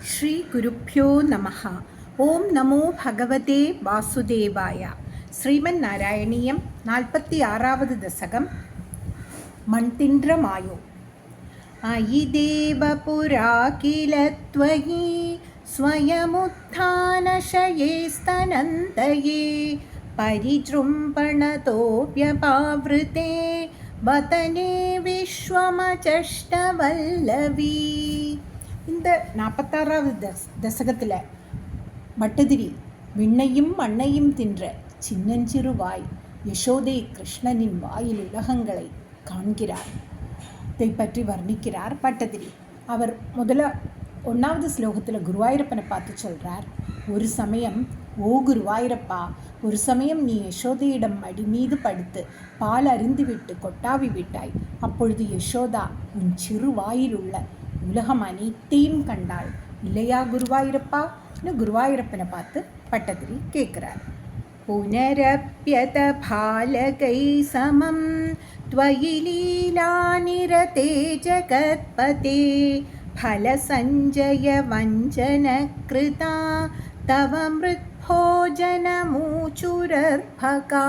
ஸ்ரீ குருப்யோ நமஹ. ஓம் நமோ பகவதே வாசுதேவாய. ஸ்ரீமன் நாராயணியம் 46வது தசகம். மண் தின்ற மாயோ. அயி தேவ புரா கில த்வயி ஸ்வயமுத்தானசயே ஸ்தனந்தயே பரிஜృంభணதோப்யபாவ்ருதே வதனே விஸ்வமசஷ்டவல்லவி. இந்த 46வது தசகத்தில் பட்டதிரி விண்ணையும் மண்ணையும் தின்ற சின்னஞ்சிறு வாய் யசோதை கிருஷ்ணனின் வாயில் உலகங்களை காண்கிறார். இதை பற்றி வர்ணிக்கிறார் பட்டதிரி. அவர் முதல்ல 1வது ஸ்லோகத்தில் குருவாயூரப்பனை பார்த்து சொல்கிறார், ஒரு சமயம் ஓ குருவாயூரப்பா, ஒரு சமயம் நீ யசோதையிடம் மடி மீது படுத்து பால் அருந்திவிட்டு கொட்டாவி விட்டாய். அப்பொழுது யசோதா உன் சிறு வாயில் உள்ள உலகம் அனைத்தையும் கண்டாள் இல்லையா குருவாயூரப்பா? குருவாயூரப்பனை பார்த்து பட்டதிரி கேட்குறார். புனரப்யத பாலகை சமம் த்வயி லீலாநிரதே ஜகத்பதே பல சஞ்சய வஞ்சன கிருதா தவ மிருத்போஜன மூச்சுரர்பகா.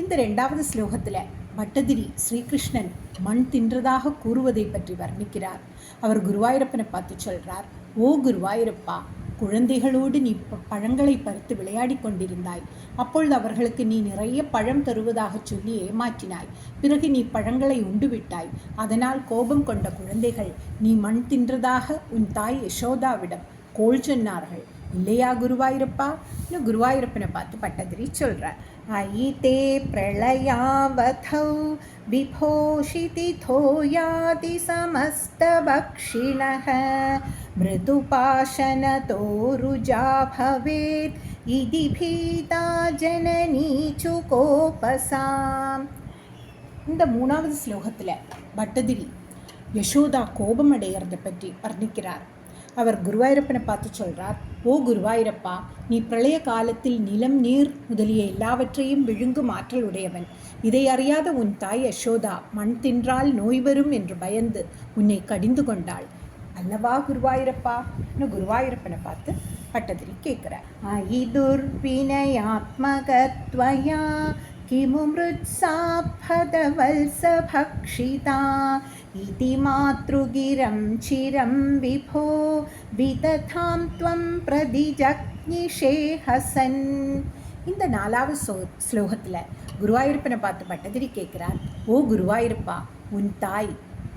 இந்த 2வது ஸ்லோகத்தில் பட்டதிரி ஸ்ரீகிருஷ்ணன் மண் தின்றதாக கூறுவதை பற்றி வர்ணிக்கிறார். அவர் குருவாயூரப்பனை பார்த்து சொல்கிறார், ஓ குருவாயூரப்பா, குழந்தைகளோடு நீ பழங்களை பறித்து விளையாடி கொண்டிருந்தாய். அப்பொழுது அவர்களுக்கு நீ நிறைய பழம் தருவதாக சொல்லி ஏமாற்றினாய். பிறகு நீ பழங்களை உண்டுவிட்டாய். அதனால் கோபம் கொண்ட குழந்தைகள் நீ மண் தின்றதாக உன் தாய் யசோதாவிடம் கோள் சொன்னார்கள் இல்லையா குருவாயூரப்பா? குருவாயூரப்பனை பார்த்து பட்டதிரி சொல்கிறார். ஐதே பிரளயாவதௌ விபோஷிதிதோ யாதி சமஸ்த பக்ஷிணஹ மிருதுபாஷனதோ ருஜா பவேத் இதி பீதா ஜனனீ சுகோபசாம். இந்த 3வது ஸ்லோகத்தில் பட்டதிரி யசோதா கோபமடைகிறத பற்றி வர்ணிக்கிறார். அவர் குருவாயூரப்பனை பார்த்து சொல்கிறார், ஓ குருவாயூரப்பா, நீ பிரளய காலத்தில் நிலம் நீர் முதலிய எல்லாவற்றையும் விழுங்கும் ஆற்றல் உடையவன். இதை அறியாத உன் தாய் யசோதா மண் தின்றால் நோய் வரும் என்று பயந்து உன்னை கடிந்து கொண்டாள் அல்லவா குருவாயூரப்பா? குருவாயூரப்பனை பார்த்து பட்டதிரி கேட்குறார். ஐதுர்வினயாத்மகத்வயா கிமு மிருத்சாபதவல்ச பக்ஷிதா இதி மாத்ருகிரம் சிரம் விபோ விததாம் த்வம் பிரதிஜக்ஞிஷே ஹசன். இந்த 4வது ஸ்லோகத்தில் குருவாயூரப்பனை பார்த்து பட்டதிரி கேட்குறார், ஓ குருவாயூரப்பா, உன் தாய்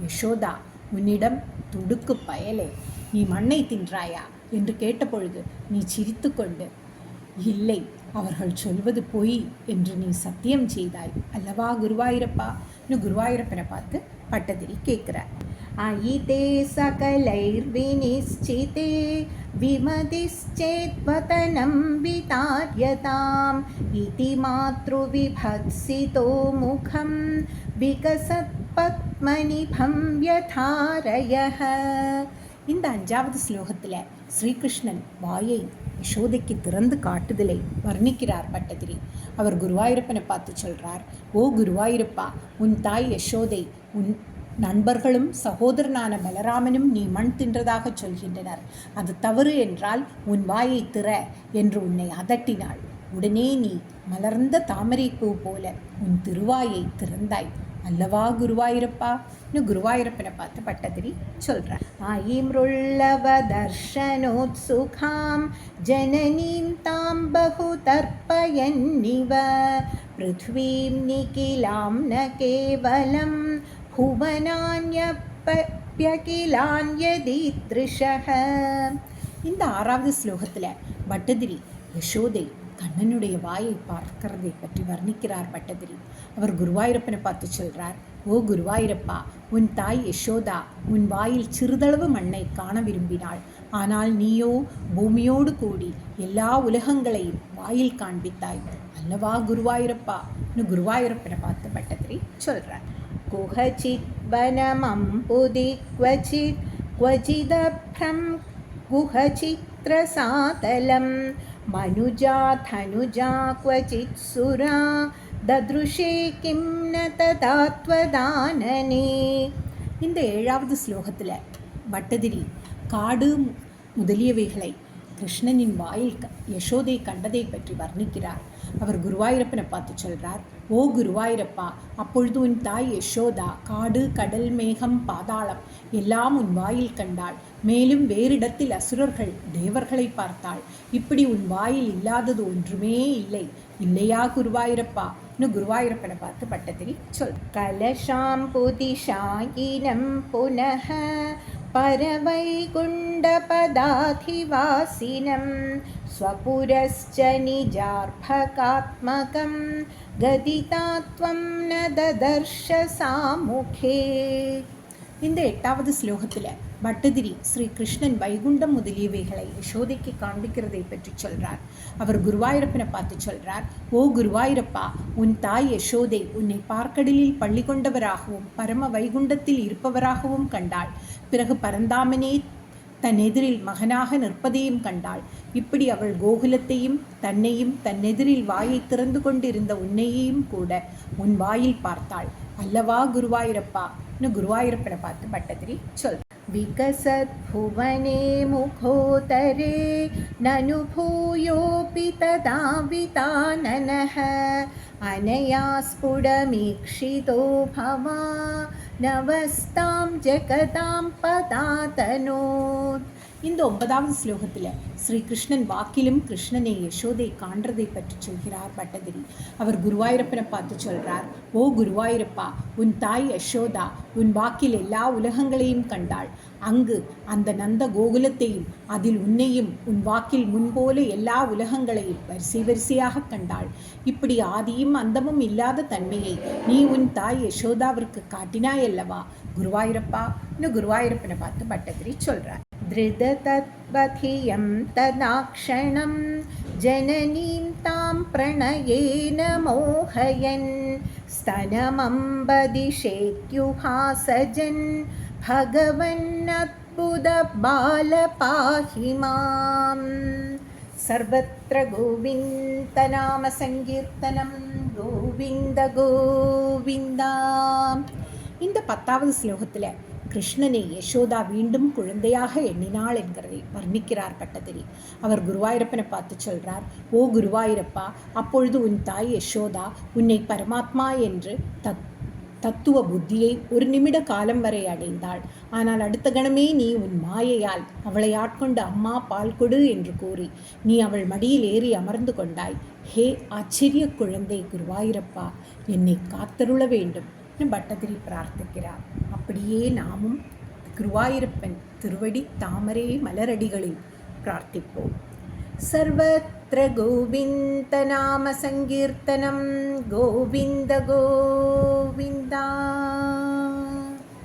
யசோதா உன்னிடம் துடுக்கு பயலே, நீ மண்ணை தின்றாயா என்று கேட்டபொழுது நீ சிரித்து கொண்டு இல்லை, அவர்கள் சொல்வது பொய் என்று நீ சத்தியம் செய்தாய் அல்லவா குருவாயூரப்பா? குருவாயூரப்பனை பார்த்து பட்டதிரி கேட்கிறார். ஐதே சகலைர் விநிச்சிதே விமதிச்சேத்வதனம் விதார்யதாம் இதி மாத்ரு விபத்சிதோ முகம் விகசத் பத்மனிபம் யதாரயஹ. இந்த 5வது ஸ்லோகத்தில் ஸ்ரீகிருஷ்ணன் வாயை யசோதைக்கு திறந்து காட்டுதலை வர்ணிக்கிறார் பட்டதிரி. அவர் குருவாயூரப்பனை பார்த்து சொல்கிறார், ஓ குருவாயூரப்பா, உன் தாய் யசோதை உன் நண்பர்களும் சகோதரனான பலராமனும் நீ மண் தின்றதாக சொல்கின்றனர். அது தவறு என்றால் உன் வாயை திற என்று உன்னை அதட்டினாள். உடனே நீ மலர்ந்த தாமரை பூ போல உன் திருவாயை திறந்தாய் அல்லவா குருவாயூரப்பா? குருவாயூரப்பனை பார்த்து பட்டதிரி சொல்கிறார். ஆயிம்ருள்ளவ தர்ஷனோத்சுகாம் ஜனனீம் தாம் பகு தர்ப்பயன்னிவ பிருத்வீம் நிகிலாம் ந கேவலம் புவனான்யப்யகிலான்யதீத்ருஷஹ. இந்த 6வது ஸ்லோகத்தில் பட்டதிரி யசோதை கண்ணனுடைய வாயை பார்க்கிறதை பற்றி வர்ணிக்கிறார் பட்டதிரி. அவர் குருவாயூரப்பனை பார்த்து சொல்கிறார், ஓ குருவாயூரப்பா, உன் தாய் யசோதா உன் வாயில் சிறிதளவு மண்ணை காண விரும்பினாள். ஆனால் நீயோ பூமியோடு கூடி எல்லா உலகங்களையும் வாயில் காண்பித்தாய் அல்லவா குருவாயூரப்பா? குருவாயூரப்பனை பார்த்து பட்டதிரி சொல்கிறார். குஹசித் வனமம்புதி க்வசித் க்வசிதப்ரம் குஹசித்ரசாதலம் மனுஜா தனுஜா க்வசித் சுரா தத்ருஷே கிம் ந ததாத்வதானனே. இந்த 7வது ஸ்லோகத்தில் பட்டதிரி காடு முதலியவைகளை கிருஷ்ணனின் வாயில் யசோதை கண்டதை பற்றி வர்ணிக்கிறார். அவர் குருவாயூரப்பனை பார்த்து சொல்றார், ஓ குருவாயூரப்பா, அப்பொழுது உன் தாய் யசோதா காடு, கடல், மேகம், பாதாளம் எல்லாம் உன் வாயில் கண்டாள். மேலும் வேறிடத்தில் அசுரர்கள், தேவர்களை பார்த்தாள். இப்படி உன் வாயில் இல்லாதது ஒன்றுமே இல்லை, இல்லையா குருவாயூரப்பா? இன்னும் குருவாயூரப்பனை பார்த்து பட்டத்திரி சொல். கலஷாம் புதிஷாயினம் புனः परवैकुण्ठपदाधिवासिनं स्वपुरश्च निजार्भकात्मकं गदिता त्वं न ददर्श सामुखे. இந்த 8வது ஸ்லோகத்தில் பட்டதிரி ஸ்ரீ கிருஷ்ணன் வைகுண்டம் முதலியவைகளை யசோதைக்கு காண்பிக்கிறதை பற்றி சொல்றார். அவர் குருவாயூரப்பனை பார்த்து சொல்றார், ஓ குருவாயூரப்பா, உன் தாய் யசோதை உன்னை பார்க்கடலில் பள்ளி கொண்டவராகவும் பரம வைகுண்டத்தில் இருப்பவராகவும் கண்டாள். பிறகு பரந்தாமனே தன் எதிரில் மகனாக நிற்பதையும் கண்டாள். இப்படி அவள் கோகுலத்தையும் தன்னையும் தன் எதிரில் வாயை திறந்து கொண்டிருந்த உன்னையையும் கூட உன் வாயில் பார்த்தாள் அல்லவா குருவாயூரப்பா? இன்னும் குருவாயூரப்பனை பார்த்து பட்டதிரி சொல். விகசத் புவனே முகோதரே நனு பூயோபி ததா விதானனஹ அனயா ஸ்புடமீக்ஷிதோ பவா நவஸ்தாம் ஜகதாம் பதாதனோத். இந்த 9வது ஸ்லோகத்தில் ஸ்ரீகிருஷ்ணன் வாக்கிலும் கிருஷ்ணனை யசோதை காண்றதை பற்றி சொல்கிறார் பட்டதிரி. அவர் குருவாயூரப்பனை பார்த்து சொல்றார், ஓ குருவாயூரப்பா, உன் தாய் யசோதா உன் வாக்கில் எல்லா உலகங்களையும் கண்டாள். அங்கு அந்த நந்த கோகுலத்தையும் அதில் உன்னையும் உன் வாக்கில் முன்போல எல்லா உலகங்களையும் வரிசை வரிசையாக கண்டாள். இப்படி ஆதியும் அந்தமும் இல்லாத தன்மையை நீ உன் தாய் யசோதாவிற்கு காட்டினாயல்லவா குருவாயூரப்பா? இன்னும் குருவாயூரப்பனை பார்த்து பட்டதிரி சொல்றார். धृततद्वधियं तदाक्षणं जननीं तां प्रणयेन मोहयन् स्तनमम्बदिशेत्युहासजन् भगवन्नद्भुतबालपाहि माम्. सर्वत्र गोविन्दनामसङ्कीर्तनं गोविन्द गोविन्दा. இந்த 10வது ஸ்லோகத்தில் கிருஷ்ணனை யசோதா மீண்டும் குழந்தையாக எண்ணினாள் என்கிறதை வர்ணிக்கிறார் பட்டதிரி. அவர் குருவாயூரப்பனை பார்த்து சொல்றார், ஓ குருவாயூரப்பா, அப்பொழுது உன் தாய் யசோதா உன்னை பரமாத்மா என்று தத்துவ புத்தியை ஒரு நிமிட காலம் வரை அடைந்தாள். ஆனால் அடுத்த கணமே நீ உன் மாயையால் அவளை ஆட்கொண்டு அம்மா பால் கொடு என்று கூறி நீ அவள் மடியில் ஏறி அமர்ந்து கொண்டாய். ஹே ஆச்சரிய குழந்தை குருவாயூரப்பா, என்னை காத்தருள வேண்டும் பட்டதிரி பிரார்த்திக்கிறார். அப்படியே நாமும் குருவாயூரப்பன் திருவடி தாமரை மலரடிகளில் பிரார்த்திப்போம். சர்வத்ர கோவிந்த நாம சங்கீர்த்தனம் கோவிந்த கோவிந்தா.